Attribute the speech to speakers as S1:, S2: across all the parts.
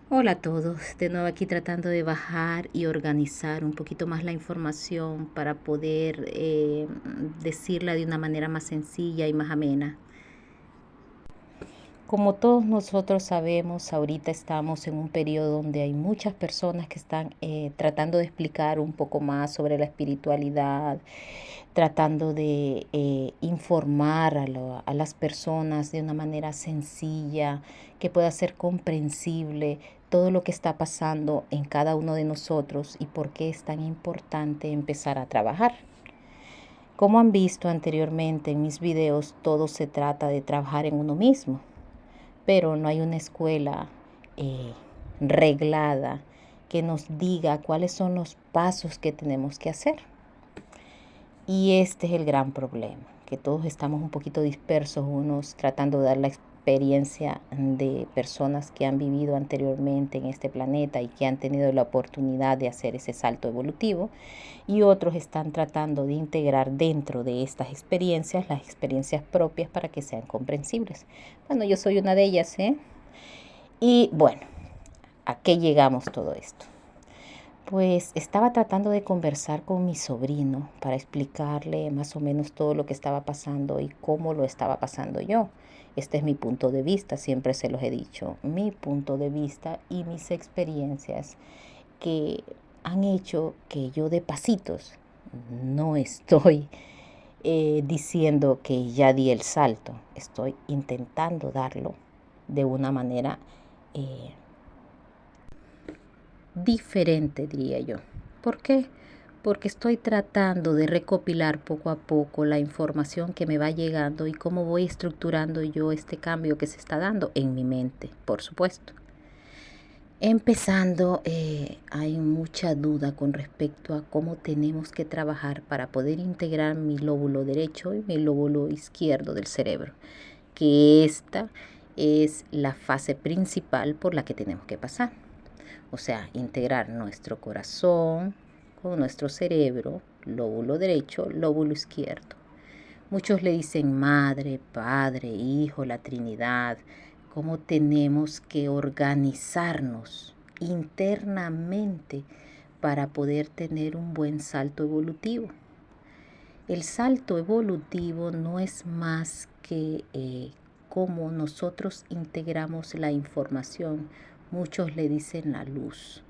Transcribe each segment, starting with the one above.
S1: Hola a todos, de nuevo aquí tratando de bajar y organizar un poquito más la información para poder decirla de una manera más sencilla y más amena. Como todos nosotros sabemos, ahorita estamos en un periodo donde hay muchas personas que están tratando de explicar un poco más sobre la espiritualidad, tratando de informar a las personas de una manera sencilla, que pueda ser comprensible todo lo que está pasando en cada uno de nosotros y por qué es tan importante empezar a trabajar. Como han visto anteriormente en mis videos, todo se trata de trabajar en uno mismo, pero no hay una escuela eh, reglada que nos diga cuáles son los pasos que tenemos que hacer. Y este es el gran problema, que todos estamos un poquito dispersos, unos tratando de dar la experiencia de personas que han vivido anteriormente en este planeta y que han tenido la oportunidad de hacer ese salto evolutivo, y otros están tratando de integrar dentro de estas experiencias las experiencias propias para que sean comprensibles. Bueno, yo soy una de ellas, ¿eh? Y bueno, ¿a qué llegamos todo esto? Pues estaba tratando de conversar con mi sobrino para explicarle más o menos todo lo que estaba pasando y cómo lo estaba pasando yo. Este es mi punto de vista, siempre se los he dicho, mi punto de vista y mis experiencias que han hecho que yo de pasitos no estoy diciendo que ya di el salto, estoy intentando darlo de una manera eh, diferente, diría yo. ¿Por qué? Porque estoy tratando de recopilar poco a poco la información que me va llegando y cómo voy estructurando yo este cambio que se está dando en mi mente, por supuesto. Empezando, hay mucha duda con respecto a cómo tenemos que trabajar para poder integrar mi lóbulo derecho y mi lóbulo izquierdo del cerebro, que esta es la fase principal por la que tenemos que pasar. O sea, integrar nuestro corazón con nuestro cerebro, lóbulo derecho, lóbulo izquierdo. Muchos le dicen Madre, Padre, Hijo, la Trinidad, cómo tenemos que organizarnos internamente para poder tener un buen salto evolutivo. El salto evolutivo no es más que cómo nosotros integramos la información. Muchos le dicen la luz.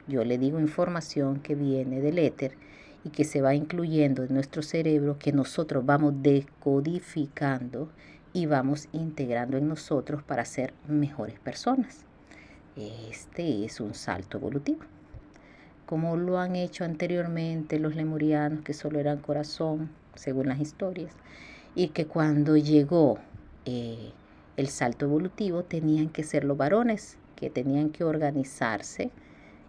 S1: Yo le digo información que viene del éter y que se va incluyendo en nuestro cerebro, que nosotros vamos decodificando y vamos integrando en nosotros para ser mejores personas. Este es un salto evolutivo, como lo han hecho anteriormente los lemurianos, que solo eran corazón, según las historias, y que cuando llegó eh, el salto evolutivo tenían que ser los varones, que tenían que organizarse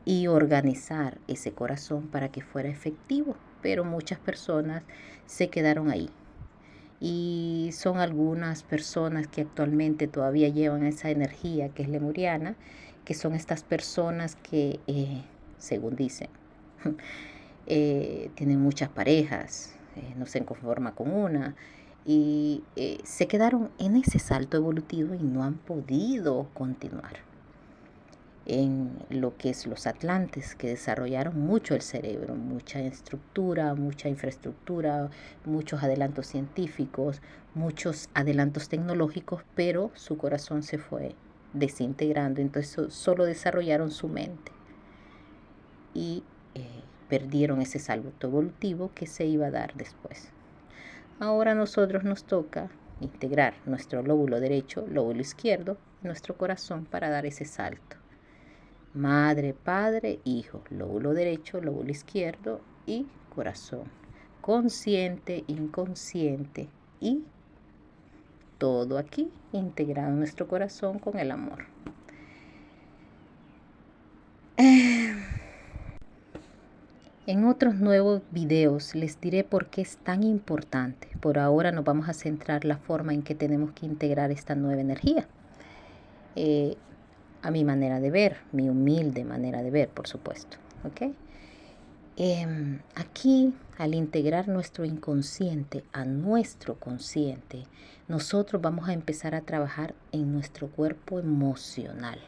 S1: y organizar ese corazón para que fuera efectivo, pero muchas personas se quedaron ahí. Y son algunas personas que actualmente todavía llevan esa energía que es lemuriana, que son estas personas que, según dicen, tienen muchas parejas, no se conforma con una, y se quedaron en ese salto evolutivo y no han podido continuar en lo que es los atlantes, que desarrollaron mucho el cerebro, mucha estructura, mucha infraestructura, muchos adelantos científicos, muchos adelantos tecnológicos, pero su corazón se fue desintegrando, entonces solo desarrollaron su mente y perdieron ese salto evolutivo que se iba a dar después. Ahora a nosotros nos toca integrar nuestro lóbulo derecho, lóbulo izquierdo, nuestro corazón para dar ese salto. Madre, Padre, Hijo, lóbulo derecho, lóbulo izquierdo y corazón. Consciente, inconsciente y todo aquí integrado en nuestro corazón con el amor. En otros nuevos videos les diré por qué es tan importante. Por ahora nos vamos a centrar la forma en que tenemos que integrar esta nueva energía. A mi manera de ver, mi humilde manera de ver, por supuesto. ¿Ok? Aquí, al integrar nuestro inconsciente a nuestro consciente, nosotros vamos a empezar a trabajar en nuestro cuerpo emocional.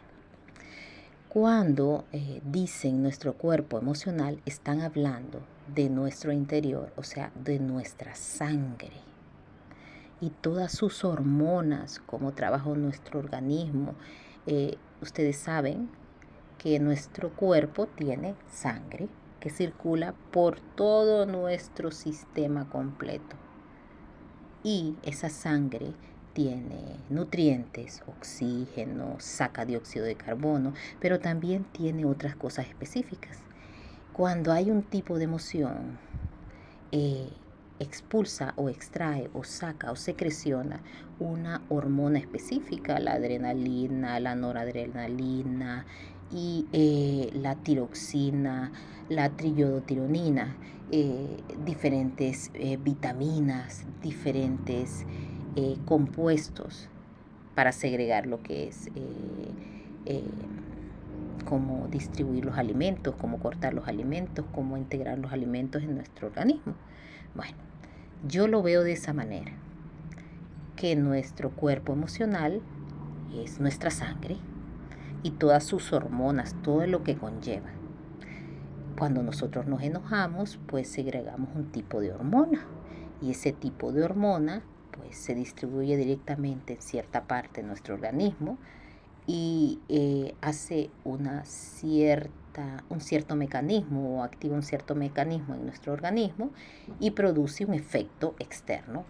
S1: Cuando dicen nuestro cuerpo emocional, están hablando de nuestro interior, o sea, de nuestra sangre y todas sus hormonas, cómo trabaja nuestro organismo. Ustedes saben que nuestro cuerpo tiene sangre que circula por todo nuestro sistema completo. Y esa sangre tiene nutrientes, oxígeno, saca dióxido de carbono, pero también tiene otras cosas específicas. Cuando hay un tipo de emoción, expulsa o extrae o saca o secreciona una hormona específica, la adrenalina, la noradrenalina y la tiroxina, la triiodotironina, diferentes vitaminas, diferentes compuestos para segregar lo que es eh, cómo distribuir los alimentos, cómo cortar los alimentos, cómo integrar los alimentos en nuestro organismo. Bueno, yo lo veo de esa manera, que nuestro cuerpo emocional es nuestra sangre y todas sus hormonas, todo lo que conlleva. Cuando nosotros nos enojamos, pues segregamos un tipo de hormona y ese tipo de hormona pues se distribuye directamente en cierta parte de nuestro organismo y hace un cierto mecanismo o activa un cierto mecanismo en nuestro organismo y produce un efecto externo,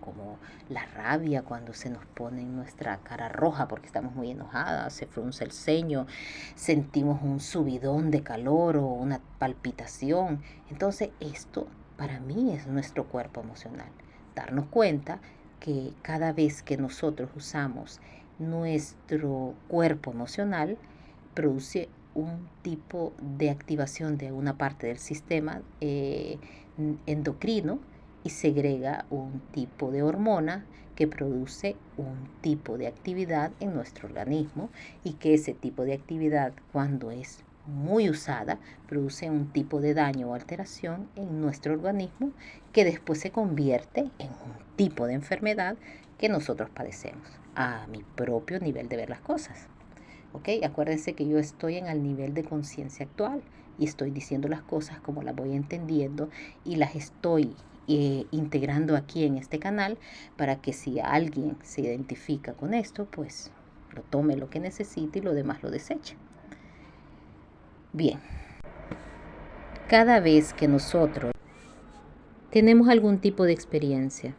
S1: como la rabia cuando se nos pone en nuestra cara roja porque estamos muy enojadas, se frunce el ceño, sentimos un subidón de calor o una palpitación. Entonces esto para mí es nuestro cuerpo emocional. Darnos cuenta que cada vez que nosotros usamos nuestro cuerpo emocional, produce un tipo de activación de una parte del sistema endocrino y segrega un tipo de hormona que produce un tipo de actividad en nuestro organismo y que ese tipo de actividad, cuando es muy usada, produce un tipo de daño o alteración en nuestro organismo que después se convierte en un tipo de enfermedad que nosotros padecemos a mi propio nivel de ver las cosas. ¿Ok? Acuérdense que yo estoy en el nivel de conciencia actual y estoy diciendo las cosas como las voy entendiendo y las estoy integrando aquí en este canal para que si alguien se identifica con esto, pues lo tome lo que necesite y lo demás lo deseche. Bien, cada vez que nosotros tenemos algún tipo de experiencia,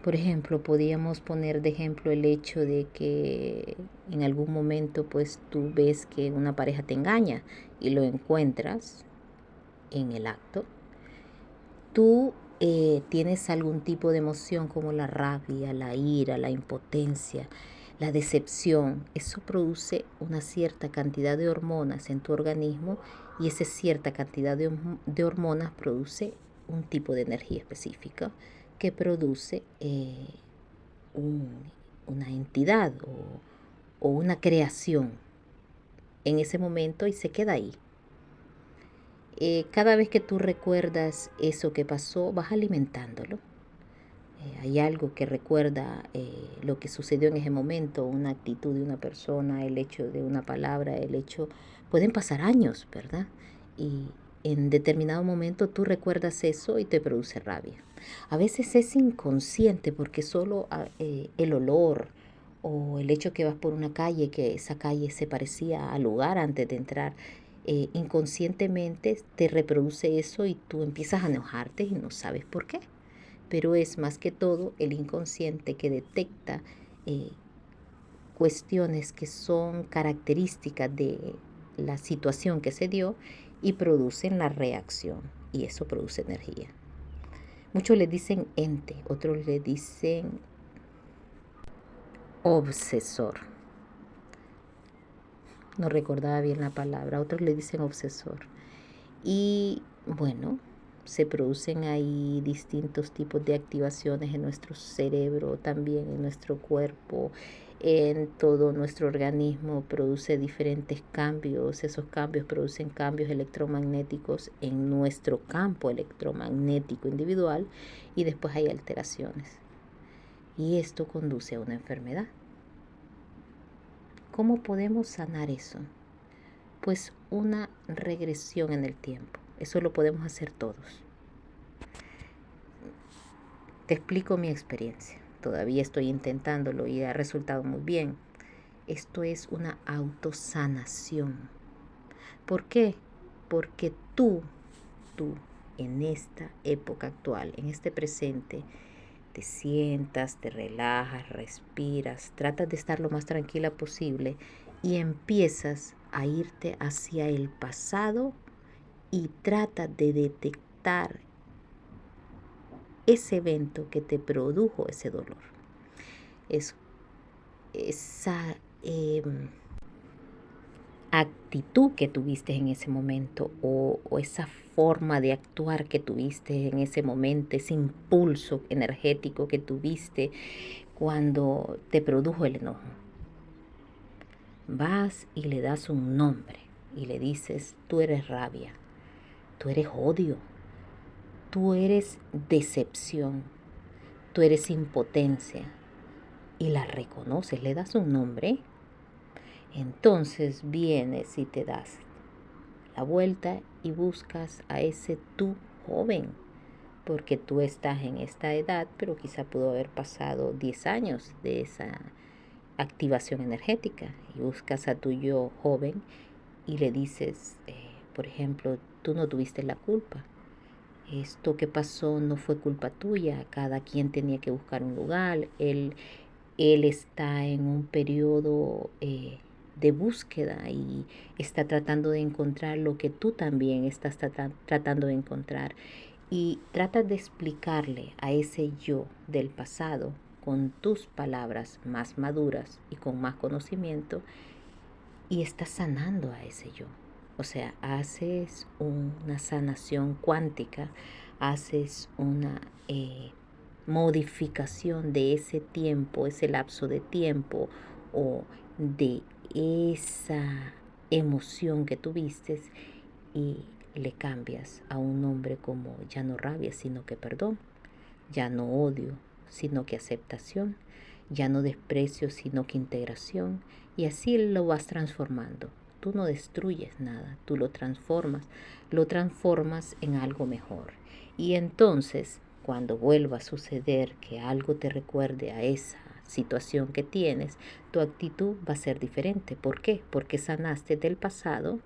S1: por ejemplo, podíamos poner de ejemplo el hecho de que en algún momento pues tú ves que una pareja te engaña y lo encuentras en el acto. Tú tienes algún tipo de emoción como la rabia, la ira, la impotencia, la decepción. Eso produce una cierta cantidad de hormonas en tu organismo y esa cierta cantidad de hormonas produce un tipo de energía específica que produce una entidad o una creación en ese momento y se queda ahí. Cada vez que tú recuerdas eso que pasó, vas alimentándolo. Hay algo que recuerda lo que sucedió en ese momento, una actitud de una persona, el hecho de una palabra, el hecho... Pueden pasar años, ¿verdad? Y en determinado momento tú recuerdas eso y te produce rabia. A veces es inconsciente porque solo el olor o el hecho que vas por una calle, que esa calle se parecía al lugar antes de entrar, inconscientemente te reproduce eso y tú empiezas a enojarte y no sabes por qué. Pero es más que todo el inconsciente que detecta cuestiones que son características de la situación que se dio y producen la reacción y eso produce energía. Muchos le dicen ente, otros le dicen obsesor. No recordaba bien la palabra, otros le dicen obsesor. Y bueno, se producen ahí distintos tipos de activaciones en nuestro cerebro, también en nuestro cuerpo, en todo nuestro organismo produce diferentes cambios. Esos cambios producen cambios electromagnéticos en nuestro campo electromagnético individual y después hay alteraciones. Y esto conduce a una enfermedad. ¿Cómo podemos sanar eso? pues una regresión en el tiempo. Eso lo podemos hacer todos. Te explico mi experiencia. Todavía estoy intentándolo y ha resultado muy bien. Esto es una autosanación. ¿Por qué? Porque tú, en esta época actual, en este presente, te sientas, te relajas, respiras, tratas de estar lo más tranquila posible y empiezas a irte hacia el pasado y tratas de detectar ese evento que te produjo ese dolor. Esa actitud que tuviste en ese momento o esa forma de actuar que tuviste en ese momento, ese impulso energético que tuviste cuando te produjo el enojo. Vas y le das un nombre y le dices, tú eres rabia, tú eres odio, tú eres decepción, tú eres impotencia, y la reconoces, le das un nombre. Entonces vienes y te das la vuelta y buscas a ese tú joven, porque tú estás en esta edad, pero quizá pudo haber pasado 10 años de esa activación energética, y buscas a tu yo joven y le dices, por ejemplo, tú no tuviste la culpa. Esto que pasó no fue culpa tuya, cada quien tenía que buscar un lugar, él está en un periodo de búsqueda y está tratando de encontrar lo que tú también estás tratando de encontrar. Y tratas de explicarle a ese yo del pasado con tus palabras más maduras y con más conocimiento, y estás sanando a ese yo. O sea, haces una sanación cuántica, haces una modificación de ese tiempo, ese lapso de tiempo o de esa emoción que tuviste, y le cambias a un nombre como ya no rabia, sino que perdón, ya no odio, sino que aceptación, ya no desprecio, sino que integración, y así lo vas transformando. Tú no destruyes nada, tú lo transformas en algo mejor. Y entonces, cuando vuelva a suceder que algo te recuerde a esa situación que tienes, tu actitud va a ser diferente. ¿Por qué? Porque sanaste del pasado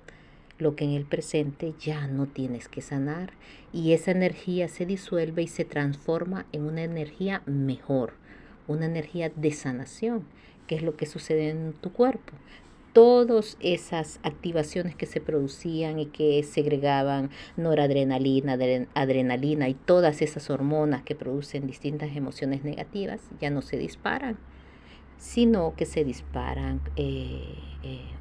S1: lo que en el presente ya no tienes que sanar, y esa energía se disuelve y se transforma en una energía mejor, una energía de sanación, que es lo que sucede en tu cuerpo. Todas esas activaciones que se producían y que segregaban noradrenalina, adrenalina y todas esas hormonas que producen distintas emociones negativas ya no se disparan, sino que se disparan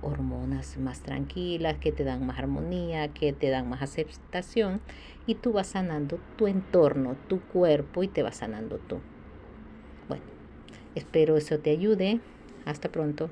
S1: hormonas más tranquilas, que te dan más armonía, que te dan más aceptación, y tú vas sanando tu entorno, tu cuerpo, y te vas sanando tú. Bueno, espero eso te ayude. Hasta pronto.